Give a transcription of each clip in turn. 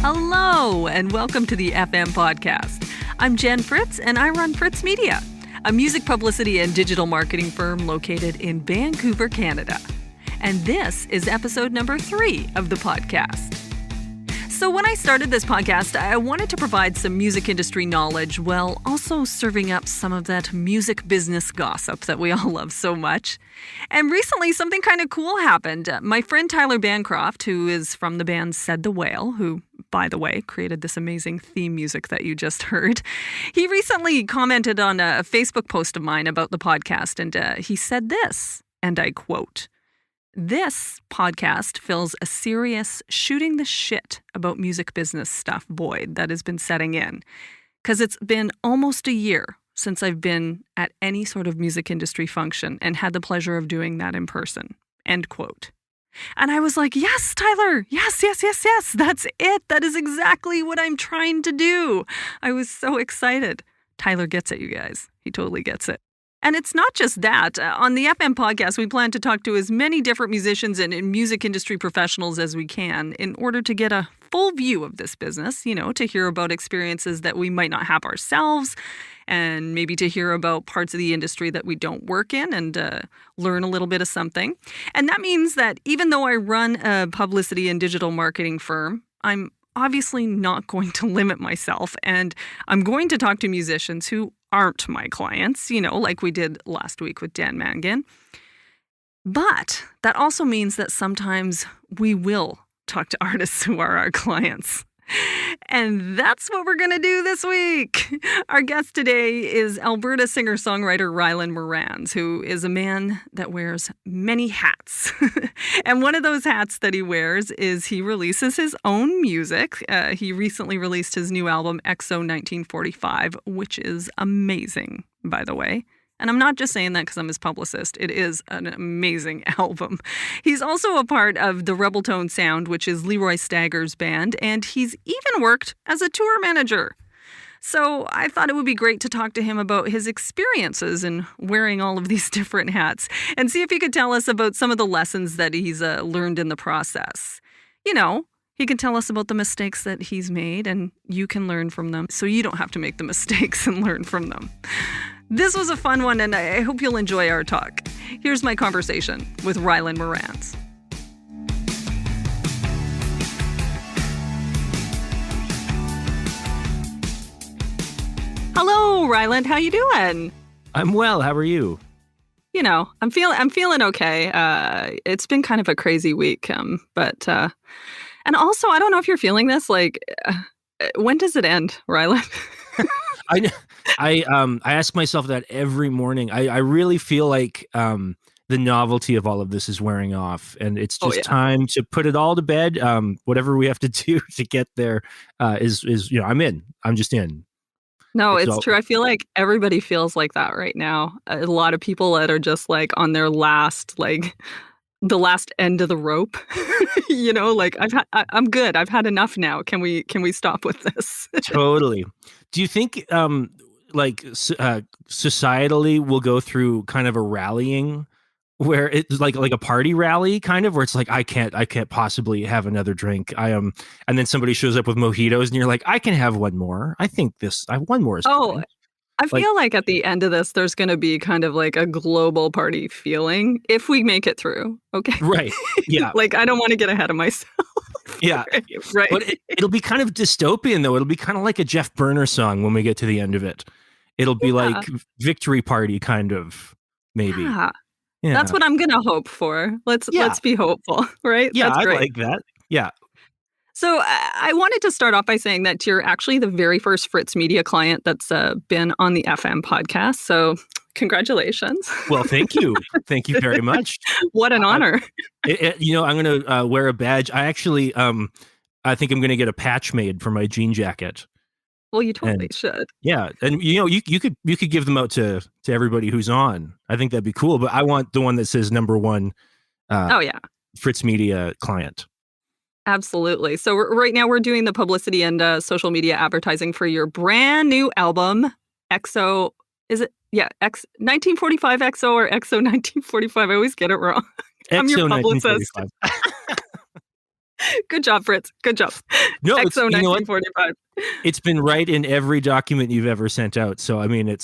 Hello, and welcome to the FM podcast. I'm Jen Fritz, and I run Fritz Media, a music publicity and digital marketing firm located in Vancouver, Canada. And this is episode number 3 of the podcast. So when I started this podcast, I wanted to provide some music industry knowledge while also serving up some of that music business gossip that we all love so much. And recently, something kind of cool happened. My friend Tyler Bancroft, who is from the band Said the Whale, who, by the way, created this amazing theme music that you just heard, he recently commented on a Facebook post of mine about the podcast, and he said this, and I quote, "This podcast fills a serious shooting the shit about music business stuff void that has been setting in. Because it's been almost a year since I've been at any sort of music industry function and had the pleasure of doing that in person." End quote. And I was like, yes, Tyler, yes, that's it. That is exactly what I'm trying to do. I was so excited. Tyler gets it, you guys. He totally gets it. And it's not just that. On the FM podcast, we plan to talk to as many different musicians and music industry professionals as we can in order to get a full view of this business, to hear about experiences that we might not have ourselves, and maybe to hear about parts of the industry that we don't work in and learn a little bit of something. And that means that even though I run a publicity and digital marketing firm, I'm obviously not going to limit myself, and I'm going to talk to musicians who aren't my clients, like we did last week with Dan Mangan. But that also means that sometimes we will talk to artists who are our clients. And that's what we're going to do this week. Our guest today is Alberta singer-songwriter Ryland Moranz, who is a man that wears many hats. And one of those hats that he wears is he releases his own music. He recently released his new album, S01E03, which is amazing, by the way. And I'm not just saying that because I'm his publicist. It is an amazing album. He's also a part of the Rebeltone Sound, which is Leeroy Stagger's band, and he's even worked as a tour manager. So I thought it would be great to talk to him about his experiences in wearing all of these different hats and see if he could tell us about some of the lessons that he's learned in the process. He can tell us about the mistakes that he's made, and you can learn from them so you don't have to make the mistakes and learn from them. This was a fun one, and I hope you'll enjoy our talk. Here's my conversation with Ryland Moranz. Hello, Ryland. How you doing? I'm well. How are you? I'm feeling okay. It's been kind of a crazy week, but and also I don't know if you're feeling this. When does it end, Ryland? I ask myself that every morning. I really feel like the novelty of all of this is wearing off, and it's just time to put it all to bed. Whatever we have to do to get there is I'm in. I'm just in. No, it's true. I feel like everybody feels like that right now. A lot of people that are just on their last the last end of the rope. I'm good. I've had enough now. Can we stop with this? Totally. Do you think societally we'll go through kind of a rallying where it's like a party rally kind of, where it's I can't possibly have another drink. And then somebody shows up with mojitos and you're like, I can have one more. I think one more is fine. I feel like at the end of this, there's going to be kind of a global party feeling if we make it through. Okay. Right. Yeah. I don't want to get ahead of myself. Yeah. Right. But it'll be kind of dystopian, though. It'll be kind of like a Jeff Berner song when we get to the end of it. It'll be like Victory Party kind of, maybe. Yeah. That's what I'm going to hope for. Let's be hopeful, right? Yeah, That's great. I like that. Yeah. So I wanted to start off by saying that you're actually the very first Fritz Media client that's been on the FM podcast. So congratulations. Well, thank you. Thank you very much. What an honor. I'm going to wear a badge. I actually, I think I'm going to get a patch made for my jean jacket. Well, you totally should. Yeah. And, you could give them out to everybody who's on. I think that'd be cool. But I want the one that says #1 Fritz Media client. Absolutely. So right now we're doing the publicity and social media advertising for your brand new album, XO. Is it? Yeah, 1945 XO or XO 1945. I always get it wrong. I'm your publicist. Good job, Fritz. Good job. No, XO you know what? 1945. It's been right in every document you've ever sent out. So, I mean,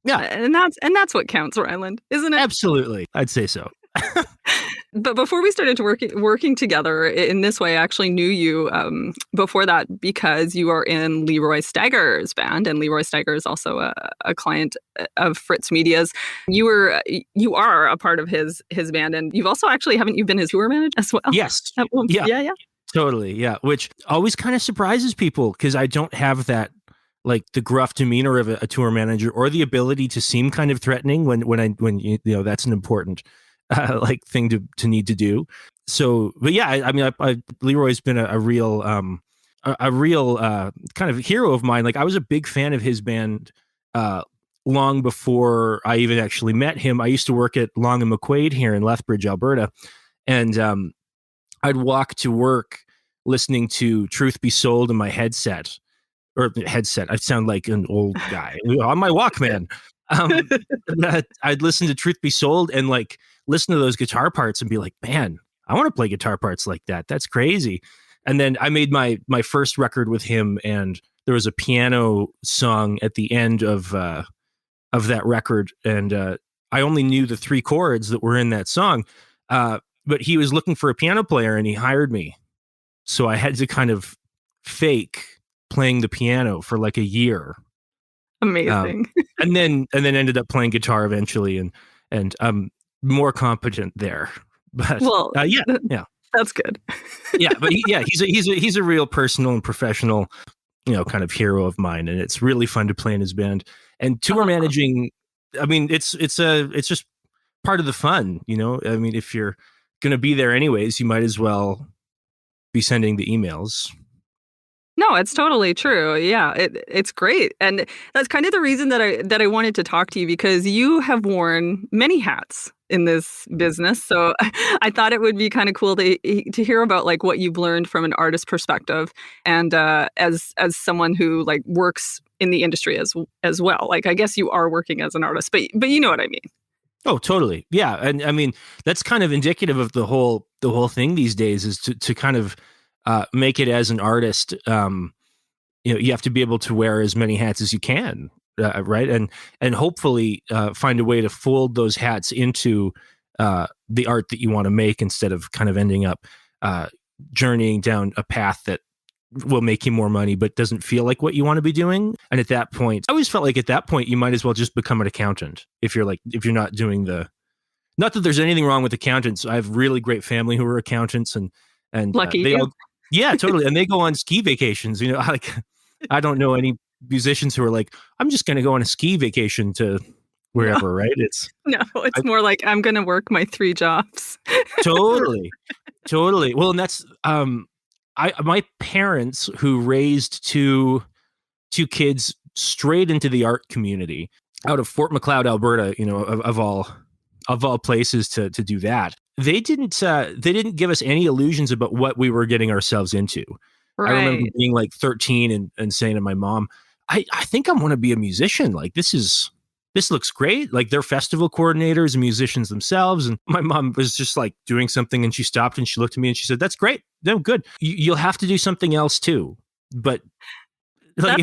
yeah. And that's what counts, Ryland, isn't it? Absolutely. I'd say so. But before we started working together in this way, I actually knew you before that because you are in Leeroy Stagger's band, and Leeroy Stagger is also a client of Fritz Media's. You are a part of his band, and you've also haven't you been his tour manager as well? Yes. Yeah. Totally. Yeah. Which always kind of surprises people because I don't have that, like, the gruff demeanor of a tour manager or the ability to seem kind of threatening when you know that's an important like thing to need to do. So, but yeah, I mean, Leeroy's been a real kind of hero of mine. Like, I was a big fan of his band long before I even actually met him. I used to work at Long and McQuaid here in Lethbridge, Alberta, and I'd walk to work listening to Truth Be Sold in my headset. I sound like an old guy on my Walkman. I'd listen to Truth Be Sold and like listen to those guitar parts and be like, man, I want to play guitar parts like that. That's crazy. And then I made my first record with him, and there was a piano song at the end of that record, and I only knew the 3 chords that were in that song. But he was looking for a piano player, and he hired me. So I had to kind of fake playing the piano for like a year. Amazing. And then ended up playing guitar eventually, and I'm more competent there. But well, yeah, that's good. Yeah, but he's a real personal and professional, kind of hero of mine, and it's really fun to play in his band. And tour managing, I mean, it's just part of the fun, I mean, if you're going to be there anyways, you might as well be sending the emails. No, it's totally true. Yeah, it's great. And that's kind of the reason that I wanted to talk to you, because you have worn many hats in this business. So I thought it would be kind of cool to hear about like what you've learned from an artist perspective, and as someone who like works in the industry as well. Like, I guess you are working as an artist, but you know what I mean. Oh, totally. Yeah. And I mean, that's kind of indicative of the whole thing these days, is to kind of make it as an artist. You have to be able to wear as many hats as you can, right? And hopefully find a way to fold those hats into the art that you want to make, instead of kind of ending up journeying down a path that will make you more money but doesn't feel like what you want to be doing. And at that point, I always felt like at that point you might as well just become an accountant if you're not doing not that there's anything wrong with accountants. I have really great family who are accountants, and lucky they all, yeah, totally. And they go on ski vacations, like I don't know any musicians who are like, I'm just going to go on a ski vacation to wherever, right? It's more like, I'm going to work my 3 jobs. Totally. Well, and that's, my parents, who raised two kids straight into the art community out of Fort Macleod, Alberta, of all places to do that. They didn't give us any illusions about what we were getting ourselves into. Right. I remember being like 13 and saying to my mom, I think I want to be a musician. Like, this looks great. Like, they're festival coordinators and musicians themselves. And my mom was just like doing something, and she stopped and she looked at me and she said, "That's great. No, good. You'll have to do something else too." But like,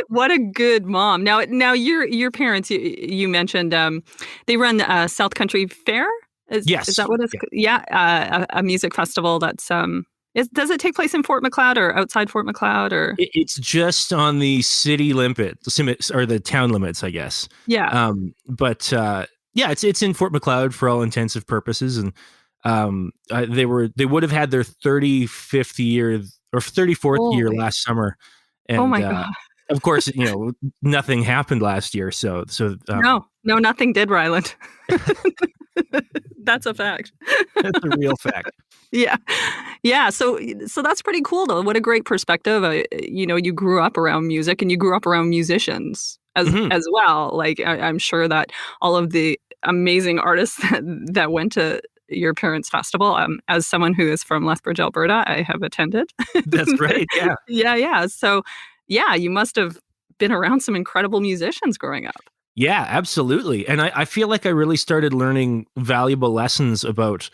what a good mom. Now your parents, you mentioned they run South Country Fair. Yes. Is that what it's? Yeah, a music festival that's does it take place in Fort Macleod or outside Fort Macleod, or? It's just on the city limits or the town limits, I guess. Yeah. But yeah, it's in Fort Macleod for all intensive purposes, and they would have had their 35th year or 34th year last summer. And, oh my God. Of course, nothing happened last year. So no, nothing did, Ryland. That's a fact. That's a real fact. Yeah. So that's pretty cool, though. What a great perspective. You grew up around music, and you grew up around musicians as well. Like, I'm sure that all of the amazing artists that went to your parents' festival, as someone who is from Lethbridge, Alberta, I have attended. That's great. Yeah. Yeah. So yeah, you must have been around some incredible musicians growing up. Yeah, absolutely. And I feel like I really started learning valuable lessons about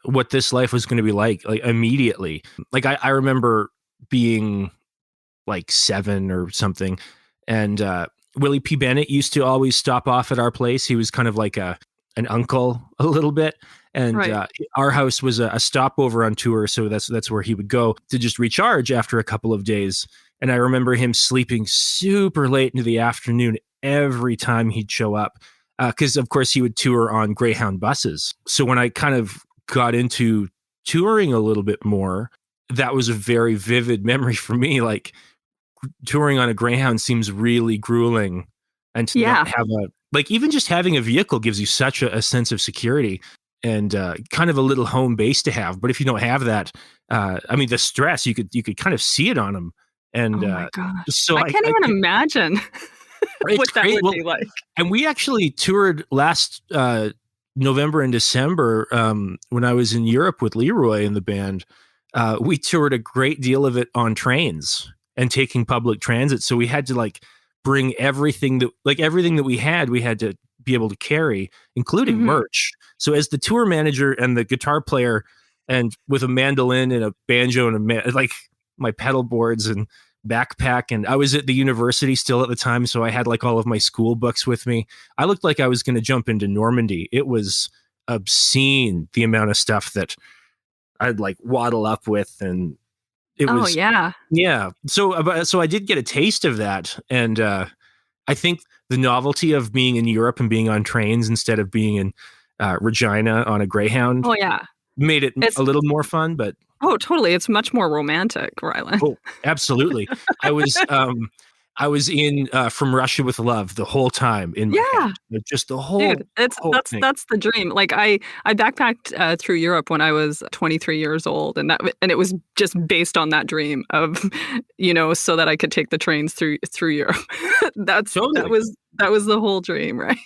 what this life was going to be like immediately. Like I remember being like 7 or something, and Willie P. Bennett used to always stop off at our place. He was kind of like an uncle a little bit. And our house was a stopover on tour, so that's where he would go to just recharge after a couple of days. And I remember him sleeping super late into the afternoon every time he'd show up, because of course he would tour on Greyhound buses. So when I kind of got into touring a little bit more, that was a very vivid memory for me. Like, touring on a Greyhound seems really grueling, and to not have even just having a vehicle gives you such a sense of security and kind of a little home base to have. But if you don't have that, I mean, the stress, you could kind of see it on them. And oh my gosh. So I can't even imagine what that would be like. And we actually toured last November and December when I was in Europe with Leeroy and the band. We toured a great deal of it on trains and taking public transit. So we had to bring everything that we had to be able to carry, including merch. So as the tour manager and the guitar player, and with a mandolin and a banjo and my pedal boards and backpack, and I was at the university still at the time, so I had all of my school books with me. I looked like I was going to jump into Normandy. It was obscene, the amount of stuff that I'd waddle up with, and it was So I did get a taste of that, and I think the novelty of being in Europe and being on trains instead of being in Regina on a Greyhound made it a little more fun. But totally, it's much more romantic, Ryland. Oh, absolutely. I was in From Russia with Love the whole time in my head. Just the whole. Dude, that's the dream. I backpacked through Europe when I was 23 years old, and it was just based on that dream of, so that I could take the trains through Europe. That was the whole dream, right?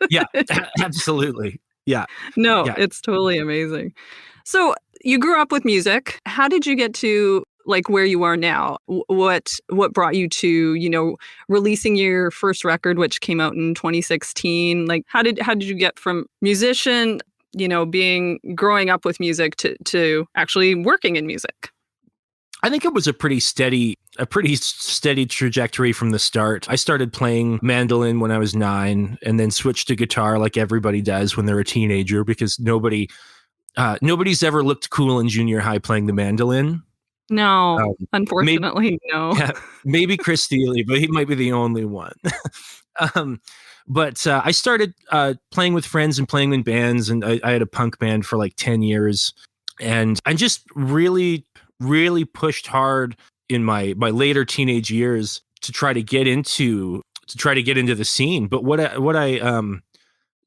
Yeah, absolutely. Yeah. No, it's totally amazing. So you grew up with music. How did you get to where you are now? What brought you to, releasing your first record, which came out in 2016? How did you get from musician, growing up with music to actually working in music? I think it was a pretty steady trajectory from the start. I started playing mandolin when I was 9, and then switched to guitar like everybody does when they're a teenager, because nobody's ever looked cool in junior high playing the mandolin. No, unfortunately, no. Yeah, maybe Chris Steele, but he might be the only one. But I started playing with friends and playing in bands, and I had a punk band for 10 years. And I just really, really pushed hard in my later teenage years to try to get into the scene. But what I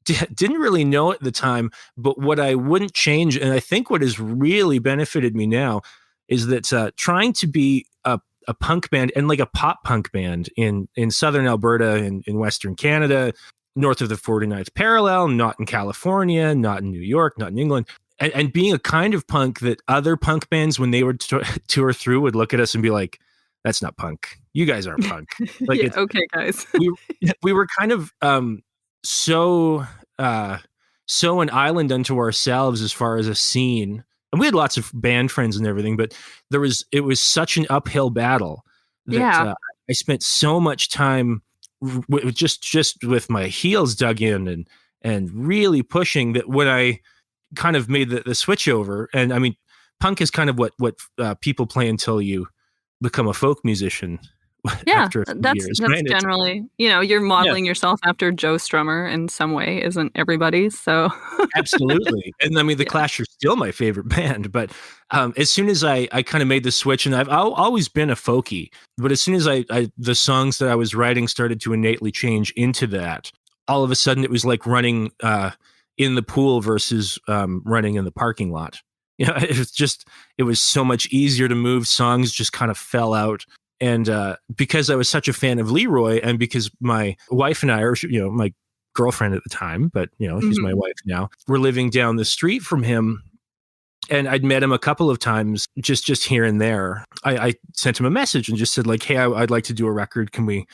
didn't really know at the time, but what I wouldn't change, and I think what has really benefited me now, is that trying to be a punk band and a pop punk band in southern Alberta and in Western Canada, north of the 49th parallel, not in California, not in New York, not in England, and being a kind of punk that other punk bands, when they would tour through, would look at us and be like, "That's not punk. You guys aren't punk." Okay, guys. we were kind of so an island unto ourselves as far as a scene. And we had lots of band friends and everything, but it was such an uphill battle that I spent so much time just with my heels dug in and really pushing, that when I kind of made the switch over, and I mean, punk is kind of what people play until you become a folk musician. Yeah, that's generally, you're modeling yourself after Joe Strummer in some way, isn't everybody? So absolutely. And I mean, the Clash are still my favorite band, but as soon as I kind of made the switch, and I've always been a folkie, but as soon as the songs that I was writing started to innately change into that, all of a sudden it was like running in the pool versus running in the parking lot. It was so much easier to move. Songs just kind of fell out. And because I was such a fan of Leeroy, and because my wife and I, or my girlfriend at the time, but she's my wife now, we're living down the street from him, and I'd met him a couple of times just here and there. I sent him a message and just said "Hey, I'd like to do a record. Can we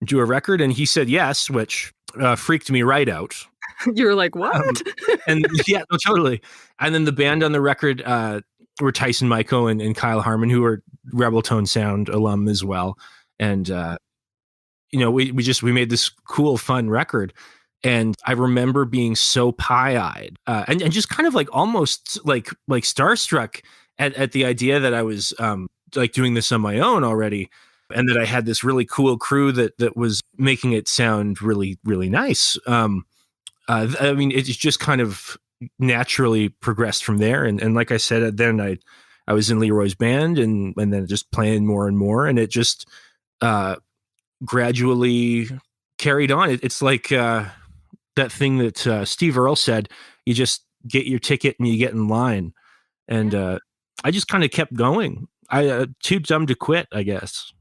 do a record?" And he said yes, which freaked me right out. You were like, what? And yeah, no, totally. And then the band on the record were Tyson Michael and Kyle Harmon, who are Rebeltone Sound alum as well. And we made this cool, fun record. And I remember being so pie-eyed and just kind of like almost like starstruck at the idea that I was like doing this on my own already, and that I had this really cool crew that was making it sound really, really nice. I mean, it's just kind of naturally progressed from there. And like I said, then I was in Leeroy's band and then just playing more and more, and it just gradually carried on. It's like that thing that Steve Earle said, you just get your ticket and you get in line. And I just kind of kept going. I too dumb to quit, I guess.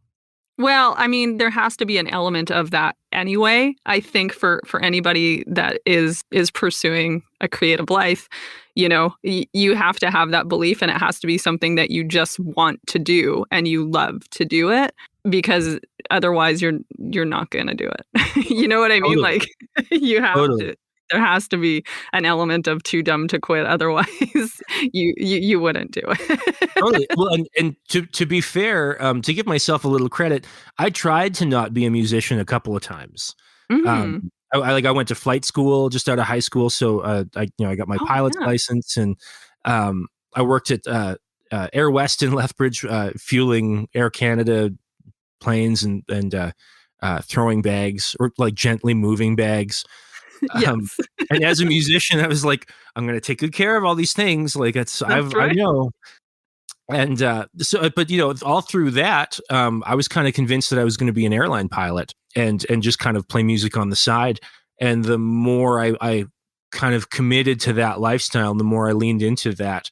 Well, I mean, there has to be an element of that anyway. I think for anybody that is pursuing a creative life, you have to have that belief, and it has to be something that you just want to do and you love to do it, because otherwise you're not going to do it. You know what I mean? Totally. Like you have Totally. to. There has to be an element of too dumb to quit. Otherwise, you wouldn't do it. Totally. Well, and to be fair, to give myself a little credit, I tried to not be a musician a couple of times. Mm-hmm. I went to flight school just out of high school, so I got my pilot's license, and I worked at Air West in Lethbridge, fueling Air Canada planes and throwing bags, or like gently moving bags. Yes. And as a musician, I was like, I'm going to take good care of all these things. Like I know. And but all through that, I was kind of convinced that I was going to be an airline pilot and just kind of play music on the side. And the more I kind of committed to that lifestyle, and the more I leaned into that,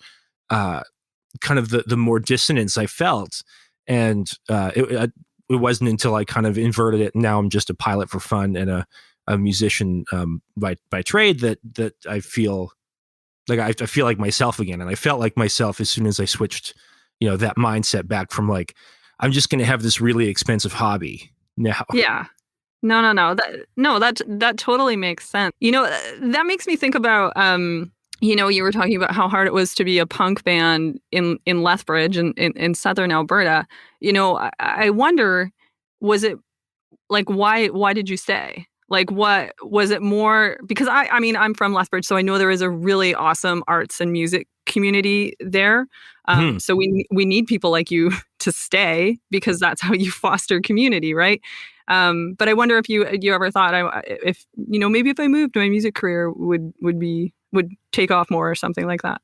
kind of the more dissonance I felt. And it wasn't until I kind of inverted it, and now I'm just a pilot for fun and a musician by trade that I feel like I feel like myself again. And I felt like myself as soon as I switched, that mindset back from like, I'm just going to have this really expensive hobby now. Yeah. No. That totally makes sense. That makes me think about, you were talking about how hard it was to be a punk band in Lethbridge and in southern Alberta. I wonder, was it like, why did you stay? Like, what was it more? Because I mean, I'm from Lethbridge, so I know there is a really awesome arts and music community there. So we need people like you to stay, because that's how you foster community, right? But I wonder if you ever thought, if maybe if I moved, my music career would take off more or something like that.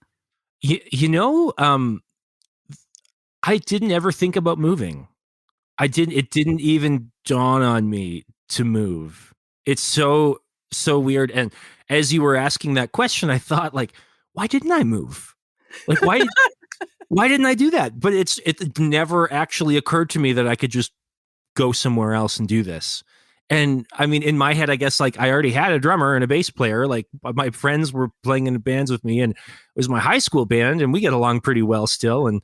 I didn't ever think about moving. It didn't even dawn on me to move. It's so weird. And as you were asking that question, I thought, like, why didn't I move? Like, why didn't I do that? But it never actually occurred to me that I could just go somewhere else and do this. And I mean, in my head, I guess, like, I already had a drummer and a bass player. Like, my friends were playing in bands with me, and it was my high school band, and we get along pretty well still. And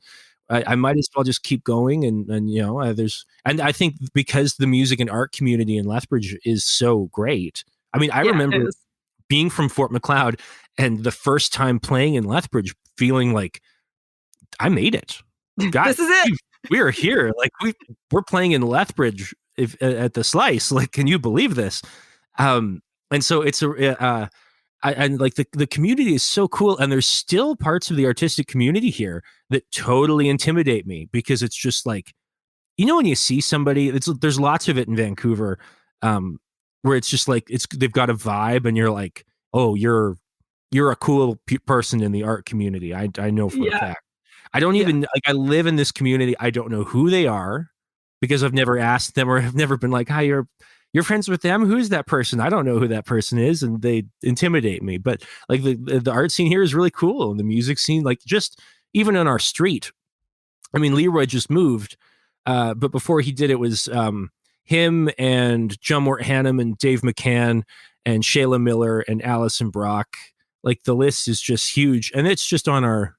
I might as well just keep going. And and I think because the music and art community in Lethbridge is so great. I mean, I remember being from Fort McLeod, and the first time playing in Lethbridge, feeling like I made it. God, this is it. We are here. Like we're playing in Lethbridge at the Slice. Like, can you believe this? And so it's and like the community is so cool, and there's still parts of the artistic community here that totally intimidate me, because it's just like, when you see somebody, there's lots of it in Vancouver, where it's just like they've got a vibe, and you're like, oh, you're a cool person in the art community. I know for a fact. I don't even like, I live in this community. I don't know who they are, because I've never asked them, or have never been like, hi, you're friends with them? Who's that person? I don't know who that person is, and they intimidate me. But like the art scene here is really cool, and the music scene, like, just even on our street. I mean, Leeroy just moved, but before he did, it was him and John Mort Hannum and Dave McCann and Shayla Miller and Allison Brock. Like, the list is just huge, and it's just on our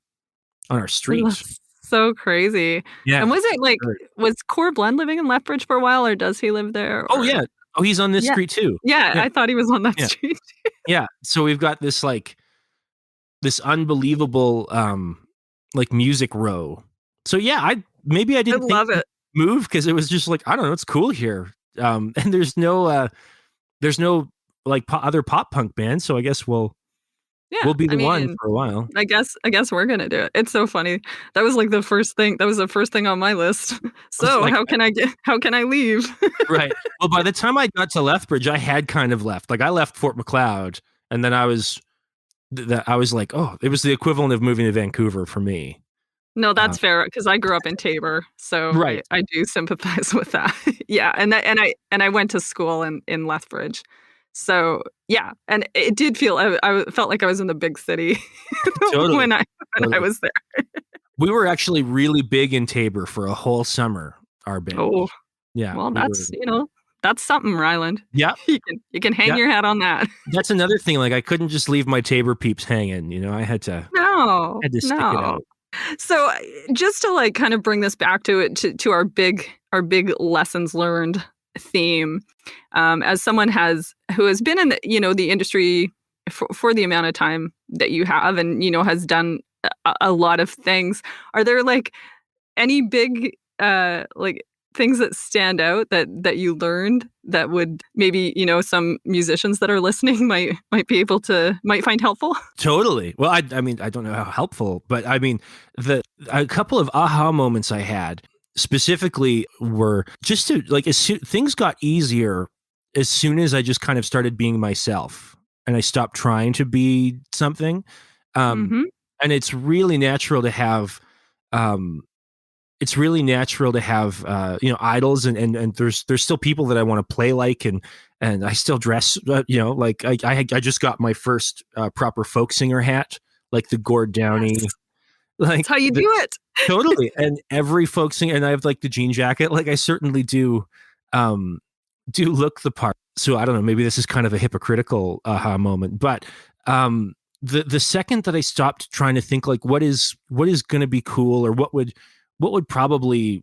street. So crazy. Yeah. And was it like, was Core Blend living in Lethbridge for a while, or does he live there? Oh yeah. Oh, he's on this Yeah. street too. Yeah, Yeah. I thought he was on that Yeah. street. Yeah. So we've got this this unbelievable like music row. So yeah, I I didn't think love it. move because it was just like, I don't know, it's cool here. And there's no like other pop punk bands, so I guess we'll be I the one mean, for a while. I guess we're gonna do it. It's so funny. That was like the first thing. That was the first thing on my list. So Like, how can I leave? right. Well, by the time I got to Lethbridge, I had kind of left. Like I left Fort Macleod, and then I was like, oh, it was the equivalent of moving to Vancouver for me. No, that's fair because I grew up in Tabor, so Right. I do sympathize with that. Yeah, and I went to school in Lethbridge. So, yeah, and it did feel I felt like I was in the big city Totally. when I Totally. was there. We were actually really big in Tabor for a whole summer, our band. Oh, Yeah. well, that's, that's something, Ryland. Yeah. You can hang your hat on that. That's another thing. Like I couldn't just leave my Tabor peeps hanging, I had to stick it out. So just to like kind of bring this back to our big lessons learned theme, as someone who has been in the industry for the amount of time that you have and has done a lot of things, are there like any big like things that stand out that you learned that would maybe some musicians that are listening might find helpful? Totally. Well, I mean, I don't know how helpful, but I mean, a couple of aha moments I had specifically were just to like things got easier as soon as I just kind of started being myself and I stopped trying to be something. And it's really natural to have idols and there's still people that I want to play like and I still dress like I just got my first proper folk singer hat, like the Gord Downey. Yes. Like that's how you do it. Totally. And every folk singer, and I have like the jean jacket, like I certainly do look the part. So I don't know, maybe this is kind of a hypocritical aha moment, but the second that I stopped trying to think like what is going to be cool or what would probably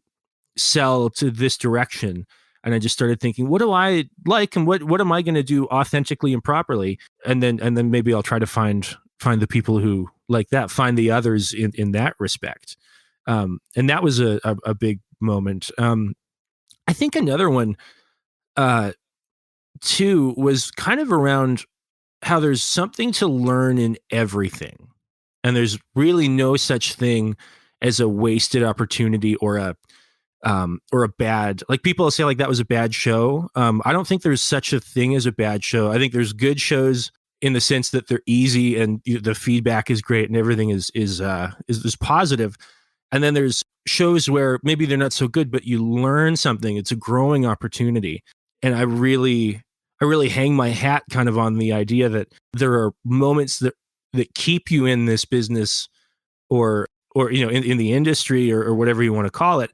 sell to this direction, and I just started thinking, what do I like and what am I going to do authentically and properly, and then maybe I'll try to find the people who like that, find the others in that respect. And that was a big moment. I think another one too was kind of around how there's something to learn in everything, and there's really no such thing as a wasted opportunity or a bad, like people say like that was a bad show. I don't think there's such a thing as a bad show. I think there's good shows in the sense that they're easy and the feedback is great and everything is positive. And then there's shows where maybe they're not so good, but you learn something. It's a growing opportunity. And I really hang my hat kind of on the idea that there are moments that keep you in this business or in the industry or whatever you want to call it,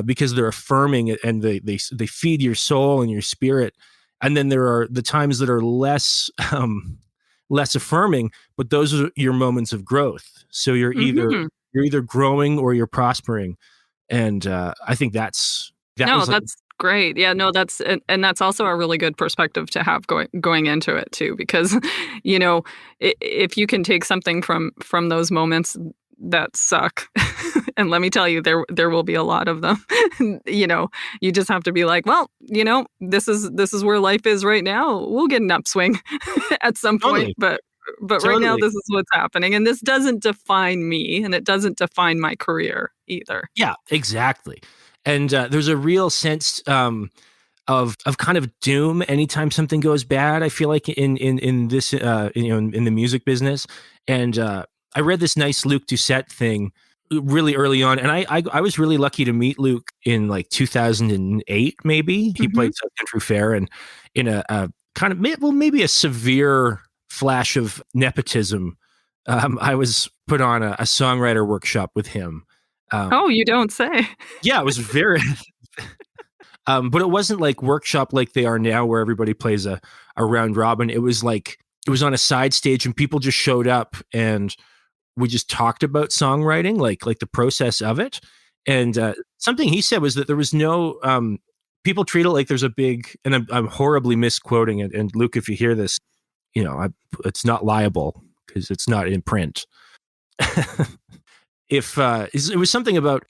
because they're affirming and they feed your soul and your spirit. And then there are the times that are less affirming, but those are your moments of growth. So you're either growing or you're prospering. And I think that's great. Yeah, no, that's also a really good perspective to have going into it too, because if you can take something from those moments that suck, and let me tell you, there will be a lot of them. You just have to be like, well, this is where life is right now. We'll get an upswing at some point, but right now this is what's happening, and this doesn't define me, and it doesn't define my career either. Yeah, exactly. And there's a real sense of kind of doom anytime something goes bad. I feel like in this in the music business, and I read this nice Luc Doucet thing really early on, and I was really lucky to meet Luc in like 2008 maybe. He played South Country Fair, and in a kind of maybe a severe flash of nepotism, I was put on a songwriter workshop with him. Oh, you don't say. Yeah, it was very but it wasn't like workshop like they are now where everybody plays a round robin. It was like it was on a side stage and people just showed up and we just talked about songwriting, like the process of it. And something he said was that there was no people treat it like there's a big, and I'm horribly misquoting it. And Luke, if you hear this, it's not liable because it's not in print. If it was something about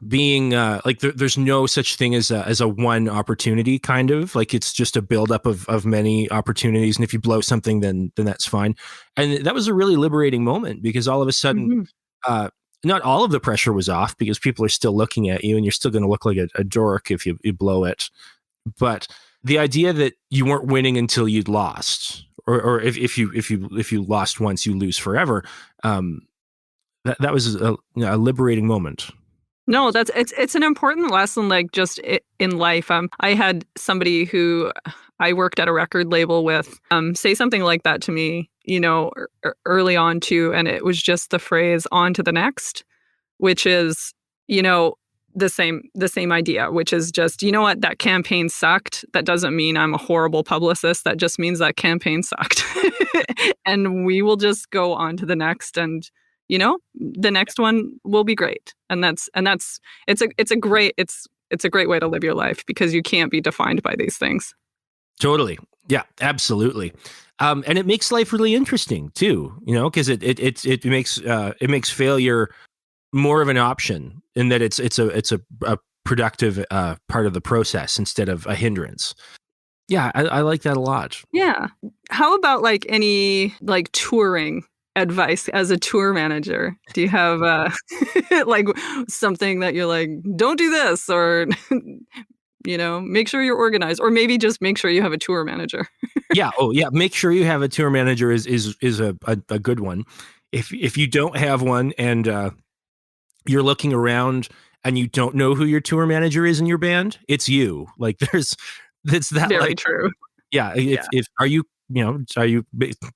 being like there's no such thing as a one opportunity, kind of like it's just a buildup of many opportunities, and if you blow something, then that's fine. And that was a really liberating moment because all of a sudden, not all of the pressure was off because people are still looking at you, and you're still going to look like a dork if you blow it. But the idea that you weren't winning until you'd lost, or if you lost once, you lose forever. That was a liberating moment. No, it's an important lesson, like just in life. I had somebody who I worked at a record label with say something like that to me, early on too, and it was just the phrase "on to the next," which is, the same idea, which is just, what, that campaign sucked. That doesn't mean I'm a horrible publicist. That just means that campaign sucked, and we will just go on to the next, and the next one will be great. And it's a great way to live your life because you can't be defined by these things. Totally. Yeah, absolutely. And it makes life really interesting too, because it makes failure more of an option in that it's a productive part of the process instead of a hindrance. Yeah, I like that a lot. Yeah. How about like any like touring advice as a tour manager? Do you have like something that you're like, don't do this, or make sure you're organized, or maybe just make sure you have a tour manager? Yeah. Oh yeah. Make sure you have a tour manager is a good one. If you don't have one and you're looking around and you don't know who your tour manager is in your band, it's you. Like it's that very true. Yeah. If are you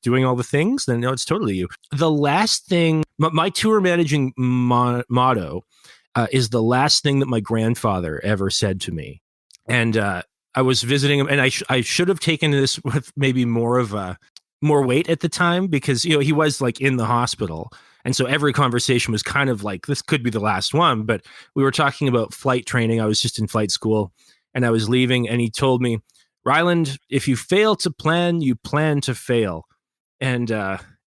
doing all the things? Then no, it's totally you. The last thing, my tour managing motto is the last thing that my grandfather ever said to me. And I was visiting him, and I should have taken this with maybe more weight at the time because, he was like in the hospital. And so every conversation was kind of like, this could be the last one. But we were talking about flight training. I was just in flight school and I was leaving, and he told me, Ryland, if you fail to plan, you plan to fail. And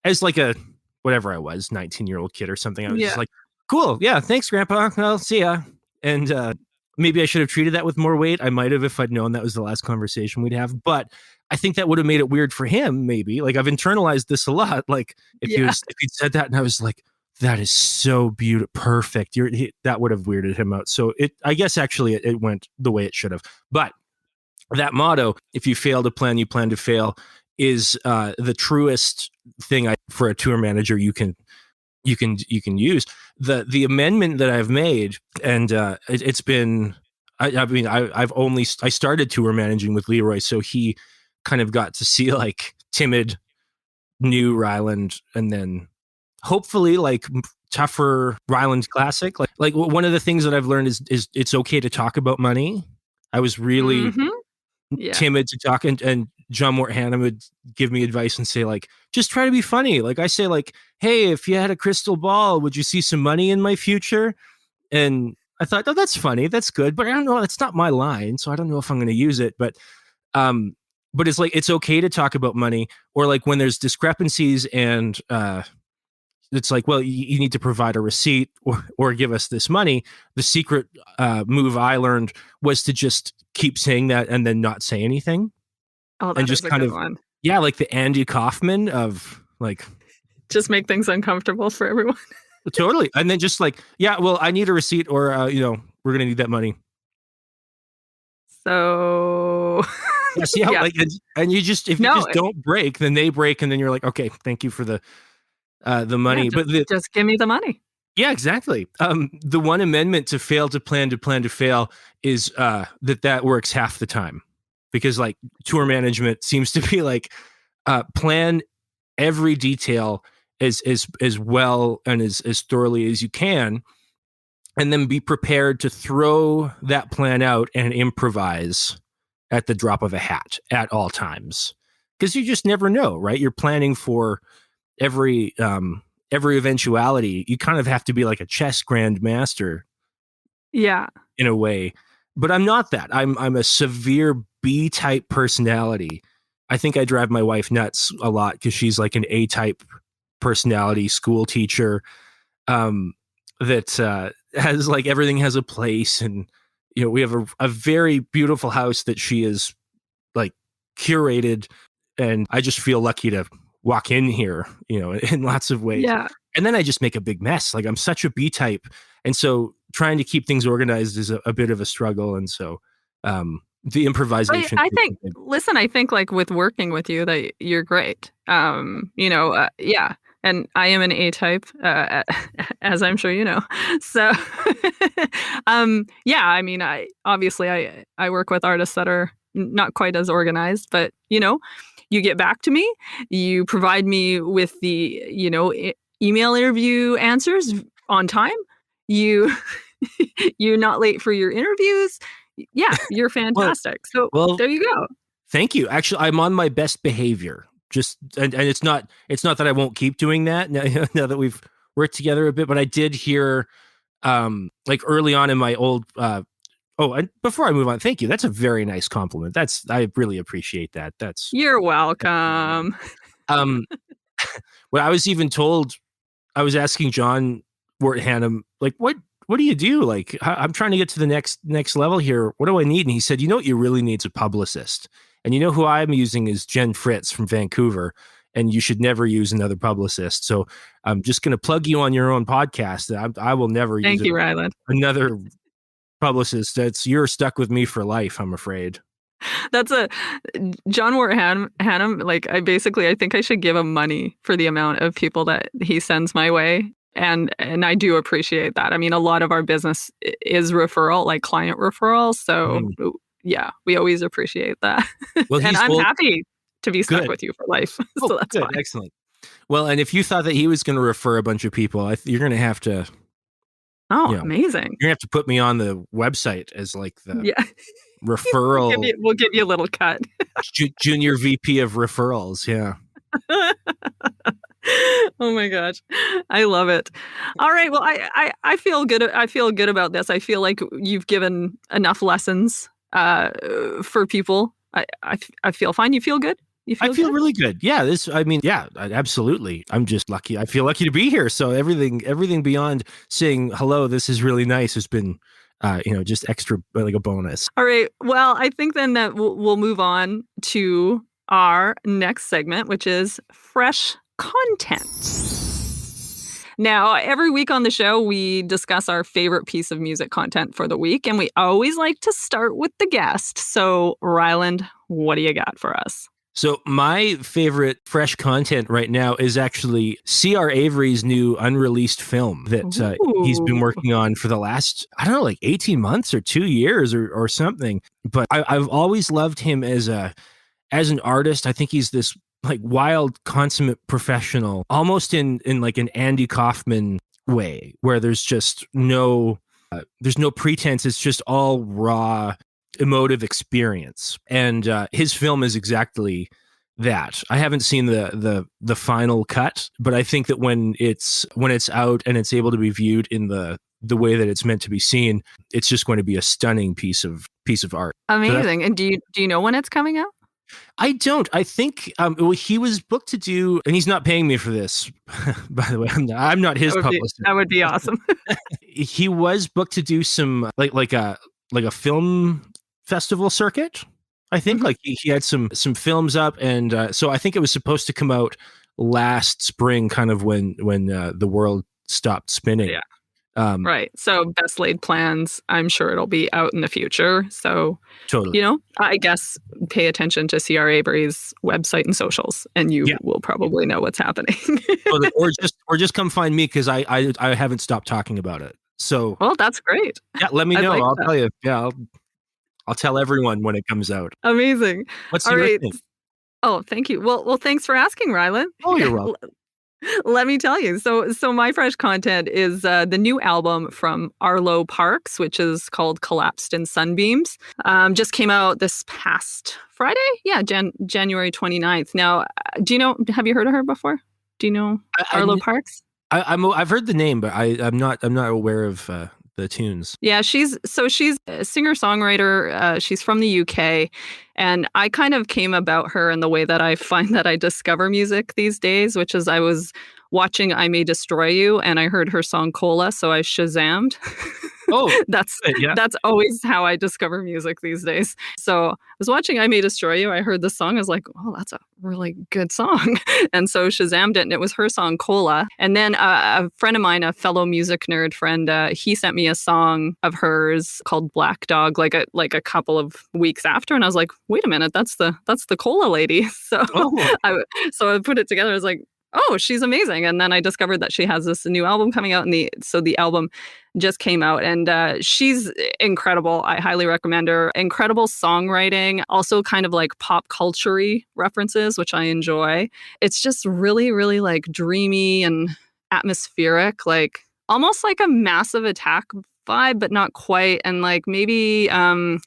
as like a, whatever I was, 19-year-old kid or something, I was just like, cool. Yeah. Thanks, Grandpa. I'll see ya. And maybe I should have treated that with more weight. I might have if I'd known that was the last conversation we'd have. But I think that would have made it weird for him, maybe. Like, I've internalized this a lot. Like, if he'd said that and I was like, that is so beautiful, perfect, that would have weirded him out. So I guess actually it went the way it should have. But that motto, if you fail to plan, you plan to fail, is the truest thing for a tour manager you can use. The amendment that I've made, and it's been, I started tour managing with Leeroy, so he kind of got to see like timid new Ryland, and then hopefully like tougher Ryland classic. Like one of the things that I've learned is it's okay to talk about money. I was really timid to talk, and John Mort Hannah would give me advice and say like, just try to be funny. Like I say like, hey, if you had a crystal ball, would you see some money in my future? And I thought, oh, that's funny. That's good. But I don't know. That's not my line. So I don't know if I'm going to use it. But it's like, it's okay to talk about money, or like when there's discrepancies and it's like, well, you need to provide a receipt or give us this money. The secret move I learned was to just keep saying that and then not say anything. Oh, that and just is a kind good of one. Yeah, like the Andy Kaufman of like, just make things uncomfortable for everyone. Totally. And then just like, yeah, well, I need a receipt, or we're gonna need that money. So yeah, see how like, and you just, if you just don't break, then they break, and then you're like, okay, thank you for the money. But just give me the money. Yeah, exactly. The one amendment to fail to plan to fail is that works half the time, because like tour management seems to be like plan every detail as well and as thoroughly as you can, and then be prepared to throw that plan out and improvise at the drop of a hat at all times, because you just never know, right? You're planning for every eventuality. You kind of have to be like a chess grandmaster, in a way, but I'm not that. I'm a severe B-type personality. I think I drive my wife nuts a lot because she's like an A-type personality, school teacher, that has like everything has a place, and we have a very beautiful house that she is like curated, and I just feel lucky to walk in here, in lots of ways. Yeah. And then I just make a big mess. Like I'm such a B type. And so trying to keep things organized is a bit of a struggle. And so the improvisation. I think like with working with you that you're great. Yeah. And I am an A type, as I'm sure you know. So, yeah, I mean, I work with artists that are not quite as organized, but you get back to me, you provide me with the email interview answers on time. You're not late for your interviews. Yeah, you're fantastic. Well, there you go. Thank you. Actually, I'm on my best behavior. And it's not that I won't keep doing that now that we've worked together a bit, but I did hear like early on in my old and before I move on, thank you. That's a very nice compliment. I really appreciate that. You're welcome. What I was even told, I was asking John Worthannam, like, what do you do? Like, I'm trying to get to the next level here. What do I need? And he said, what you really need is a publicist. And who I'm using is Jen Fritz from Vancouver, and you should never use another publicist. So I'm just going to plug you on your own podcast. I will never use Thank you, Ryland. Another publicist. You're stuck with me for life, I'm afraid. That's John Worthannam. Like I think I should give him money for the amount of people that he sends my way. And I do appreciate that. I mean, a lot of our business is referral, like client referral. So yeah, we always appreciate that. Well, and I'm happy to be stuck with you for life. So that's good. Fine. Excellent. Well, and if you thought that he was going to refer a bunch of people, you're going to have to. Oh, amazing! You're going to have to put me on the website as like the referral. We'll give you a little cut. Junior VP of referrals. Yeah. Oh my gosh, I love it. All right, well, I feel good. I feel good about this. I feel like you've given enough lessons for people. I feel fine. You feel good? I feel really good. Yeah, absolutely. I'm just lucky. I feel lucky to be here. So everything beyond saying hello, this is really nice, has been, just extra, like a bonus. All right. Well, I think then that we'll move on to our next segment, which is fresh content. Now, every week on the show, we discuss our favorite piece of music content for the week, and we always like to start with the guest. So, Ryland, what do you got for us? So my favorite fresh content right now is actually C.R. Avery's new unreleased film that he's been working on for the last, 18 months or 2 years or something. But I've always loved him as an artist. I think he's this like wild, consummate professional, almost in like an Andy Kaufman way, where there's just no pretense. It's just all raw emotive experience, and his film is exactly that. I haven't seen the final cut, but I think that when it's out and it's able to be viewed in the way that it's meant to be seen, it's just going to be a stunning pice of art. Amazing. So and do you know when it's coming out? I don't. I think he was booked to do, and he's not paying me for this, by the way. I'm not his publicist. That would be awesome. He was booked to do some like a film festival circuit. I think like he had some films up, and so I think it was supposed to come out last spring, kind of when the world stopped spinning. Yeah. Right. So best laid plans. I'm sure it'll be out in the future. So totally. I guess pay attention to C.R. Avery's website and socials, and you will probably know what's happening. or just come find me, because I haven't stopped talking about it. So well, that's great. Yeah, let me know. I'll tell you. Yeah, I'll tell everyone when it comes out. Amazing. What's your thing? Oh, thank you. Well, thanks for asking, Ryland. Oh, you're welcome. Let me tell you. So my fresh content is the new album from Arlo Parks, which is called Collapsed in Sunbeams. Just came out this past Friday. Yeah, January 29th. Now, have you heard of her before? Do you know Arlo Parks? I've heard the name, but I'm not aware of the tunes. Yeah, she's a singer-songwriter. She's from the UK, and I kind of came about her in the way that I find that I discover music these days, which is I was watching I May Destroy You, and I heard her song Cola, so I Shazammed. Oh, that's yeah. that's always how I discover music these days. So I was watching I May Destroy You. I heard the song. I was like, oh, that's a really good song. And so Shazammed it, and it was her song Cola. And then a friend of mine, a fellow music nerd friend, he sent me a song of hers called Black Dog, like a couple of weeks after. And I was like, wait a minute, that's the Cola lady. So I put it together. I was like, oh, she's amazing. And then I discovered that she has this new album coming out. And so the album just came out, and she's incredible. I highly recommend her. Incredible songwriting, also kind of like pop culture-y references, which I enjoy. It's just really, really like dreamy and atmospheric, like almost like a Massive Attack vibe, but not quite. And like maybe even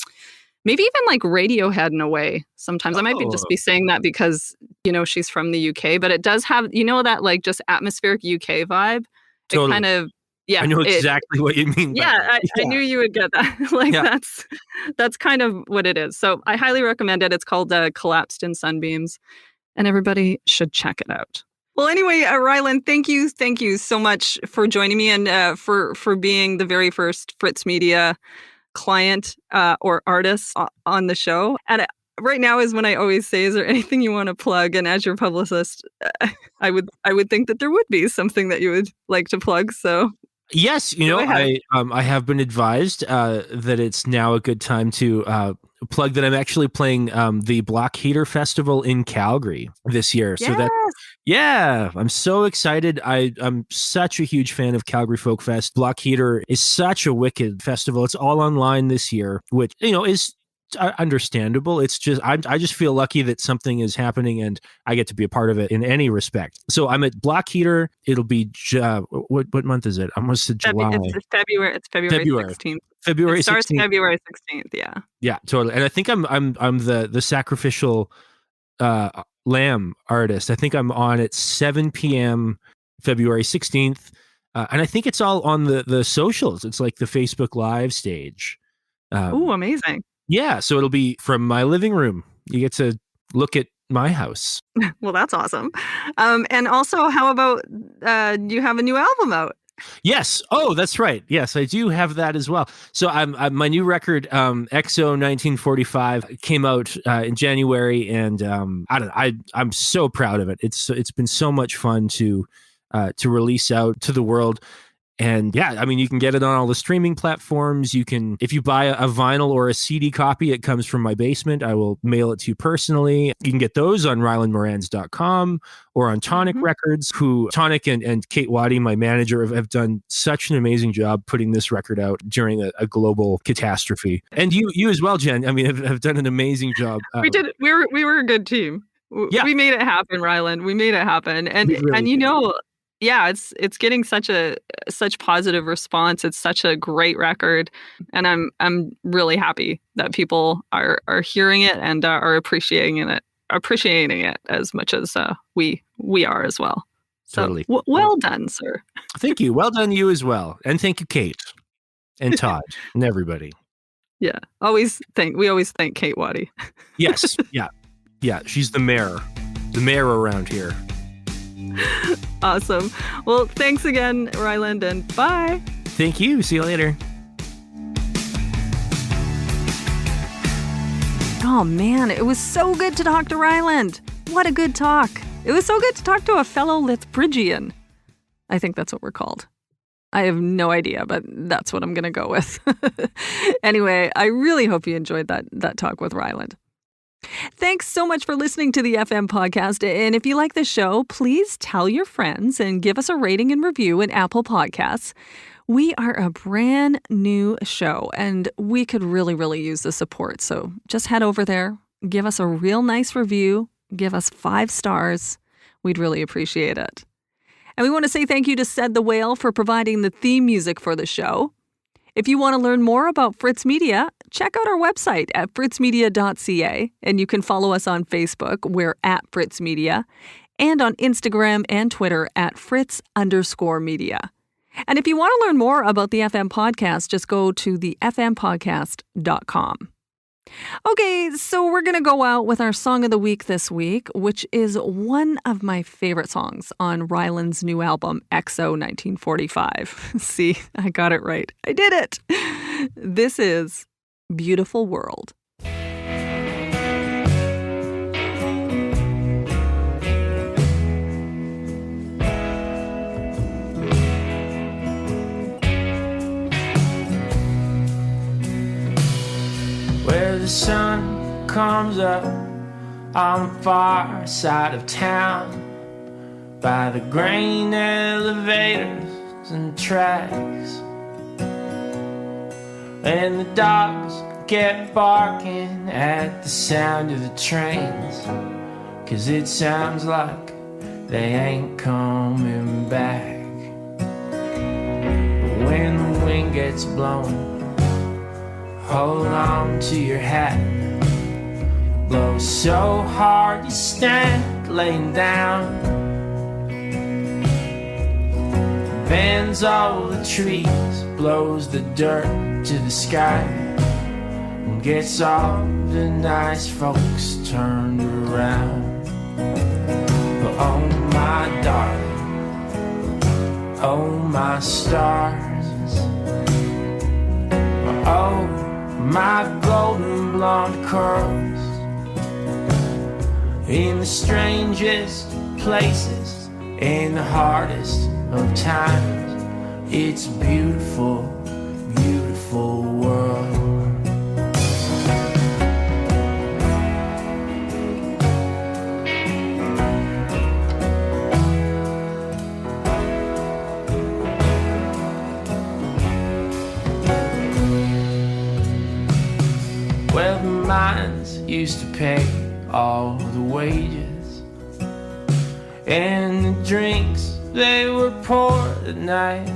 like Radiohead in a way. Sometimes I might be just be saying that because, she's from the UK, but it does have, that like just atmospheric UK vibe. Totally. It kind of, yeah. I know exactly what you mean. Yeah, I knew you would get that. That's kind of what it is. So I highly recommend it. It's called Collapsed in Sunbeams, and everybody should check it out. Well, anyway, Ryland, thank you so much for joining me and for being the very first Fritz Media client or artist on the show. And right now is when I always say, is there anything you want to plug? And as your publicist, I would think that there would be something that you would like to plug. So yes, I have been advised that it's now a good time to plug that I'm actually playing the Block Heater Festival in Calgary this year. Yes. So that, yeah, I'm so excited. I'm such a huge fan of Calgary Folk Fest. Block Heater is such a wicked festival. It's all online this year, which, is understandable. It's just I just feel lucky that something is happening and I get to be a part of it in any respect. So I'm at Block Heater. It'll be what month is it? I almost said July. It's February. It's February 16th. February 16th. It starts February 16th. Yeah. Yeah, totally. And I think I'm the sacrificial lamb artist. I think I'm on at 7 p.m. February 16th, and I think it's all on the socials. It's like the Facebook Live stage. Oh, amazing. Yeah, so it'll be from my living room. You get to look at my house. Well, that's awesome. And also, how about you have a new album out? Yes. Oh, that's right. Yes, I do have that as well. So my new record, XO1945, came out in January, and I'm so proud of it. It's been so much fun to release out to the world. And yeah, I mean, you can get it on all the streaming platforms. You can, if you buy a vinyl or a CD copy, it comes from my basement. I will mail it to you personally. You can get those on rylandmoranz.com or on Tonic Records, who Tonic and Kate Waddy, my manager, have done such an amazing job putting this record out during a global catastrophe. And you as well, Jen. I mean, have done an amazing job. We did. We were a good team. Yeah. We made it happen, Ryland. We made it happen. And yeah, it's getting such positive response. It's such a great record, and I'm really happy that people are hearing it and are appreciating it as much as we are as well. So totally. Well done, sir. Thank you. Well done, you as well, and thank you, Kate, and Todd, and everybody. Yeah, we always thank Kate Waddy. Yes, yeah. She's the mayor around here. Awesome. Well, thanks again, Ryland, and bye. Thank you. See you later. Oh, man, it was so good to talk to Ryland. What a good talk. It was so good to talk to a fellow Lethbridgian. I think that's what we're called. I have no idea, but that's what I'm going to go with. Anyway, I really hope you enjoyed that talk with Ryland. Thanks so much for listening to the FM podcast. And if you like the show, please tell your friends and give us a rating and review in Apple Podcasts. We are a brand new show and we could really, really use the support. So just head over there, give us a real nice review, give us 5 stars. We'd really appreciate it. And we want to say thank you to Said the Whale for providing the theme music for the show. If you want to learn more about Fritz Media, check out our website at fritzmedia.ca, and you can follow us on Facebook. We're at Fritz Media, and on Instagram and Twitter at Fritz_media. And if you want to learn more about the FM podcast, just go to thefmpodcast.com. Okay, so we're going to go out with our song of the week this week, which is one of my favorite songs on Ryland's new album, XO1945. See, I got it right. I did it. This is Beautiful World. Where the sun comes up on the far side of town, by the grain elevators and tracks, and the dogs get barking at the sound of the trains, 'cause it sounds like they ain't coming back. But when the wind gets blown, hold on to your hat. It blows so hard you stand laying down. Bends all the trees, blows the dirt to the sky, and gets all the nice folks turned around. But oh my darling, oh my stars, oh my golden blonde curls, in the strangest places, in the hardest of times, it's a beautiful, beautiful world. Well, the mines used to pay all the wages, and the drinks, they were poor at night.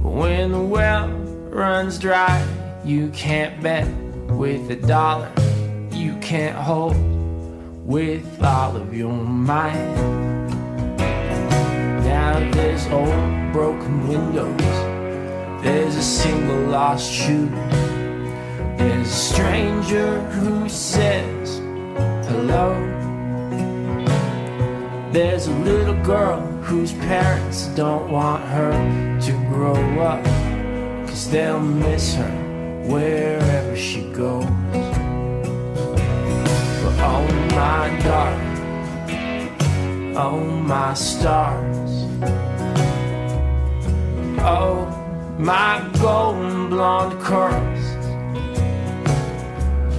But when the well runs dry, you can't bet with a dollar you can't hold with all of your might. Now there's old broken windows, there's a single lost shoe, there's a stranger who says hello. There's a little girl whose parents don't want her to grow up, 'cause they'll miss her wherever she goes. But oh my darling, oh my stars, oh my golden blonde curls,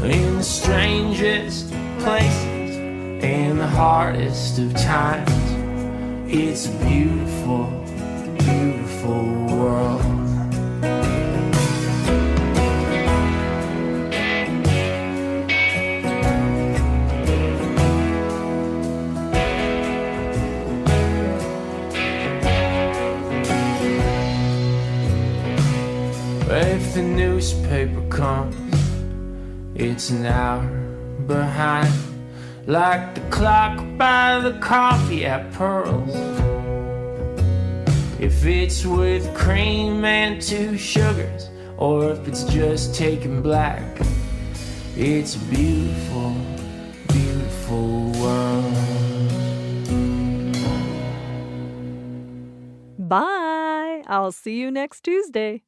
in the strangest places, in the hardest of times, it's a beautiful, beautiful world. If the newspaper comes, it's an hour behind, like the clock by the coffee at Pearl's. If it's with cream and 2 sugars, or if it's just taken black, it's a beautiful, beautiful world. Bye. I'll see you next Tuesday.